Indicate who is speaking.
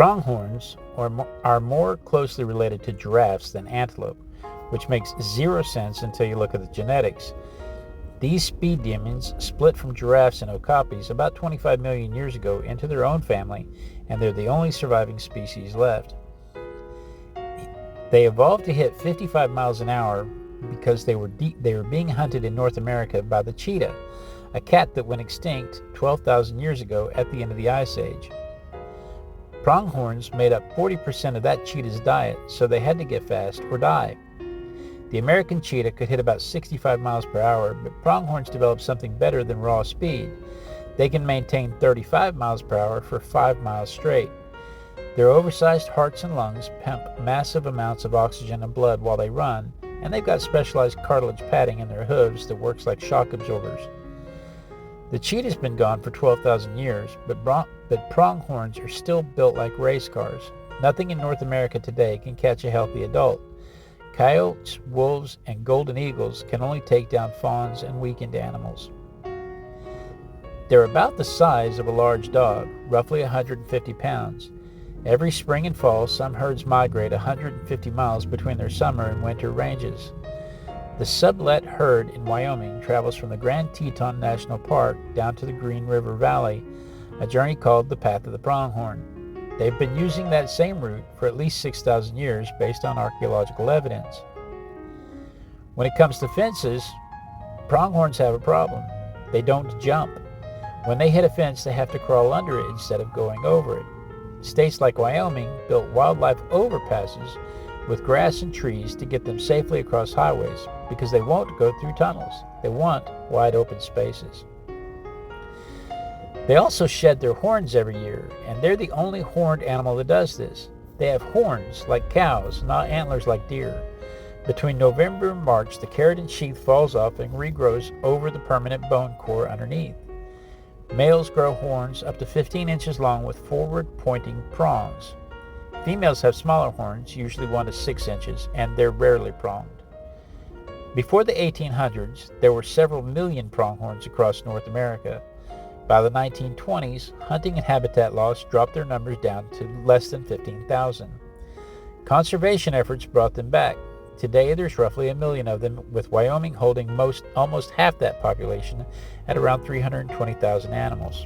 Speaker 1: Pronghorns are more closely related to giraffes than antelope, which makes zero sense until you look at the genetics. These speed demons split from giraffes and okapis about 25 million years ago into their own family, and they're the only surviving species left. They evolved to hit 55 miles an hour because they were being hunted in North America by the cheetah, a cat that went extinct 12,000 years ago at the end of the Ice Age. Pronghorns made up 40% of that cheetah's diet, so they had to get fast or die. The American cheetah could hit about 65 miles per hour, but pronghorns developed something better than raw speed. They can maintain 35 miles per hour for 5 miles straight. Their oversized hearts and lungs pump massive amounts of oxygen and blood while they run, and they've got specialized cartilage padding in their hooves that works like shock absorbers. The cheetah's been gone for 12,000 years, but pronghorns are still built like race cars. Nothing in North America today can catch a healthy adult. Coyotes, wolves, and golden eagles can only take down fawns and weakened animals. They're about the size of a large dog, roughly 150 pounds. Every spring and fall, some herds migrate 150 miles between their summer and winter ranges. The sublet herd in Wyoming travels from the Grand Teton National Park down to the Green River Valley, a journey called the Path of the Pronghorn. They've been using that same route for at least 6,000 years based on archaeological evidence. When it comes to fences, pronghorns have a problem. They don't jump. When they hit a fence, they have to crawl under it instead of going over it. States like Wyoming built wildlife overpasses with grass and trees to get them safely across highways because they won't go through tunnels. They want wide open spaces. They also shed their horns every year, and they're the only horned animal that does this. They have horns like cows, not antlers like deer. Between November and March, the keratin sheath falls off and regrows over the permanent bone core underneath. Males grow horns up to 15 inches long with forward-pointing prongs. Females have smaller horns, usually 1 to 6 inches, and they're rarely pronged. Before the 1800s, there were several million pronghorns across North America. By the 1920s, hunting and habitat loss dropped their numbers down to less than 15,000. Conservation efforts brought them back. Today, there's roughly 1 million of them, with Wyoming holding almost half that population at around 320,000 animals.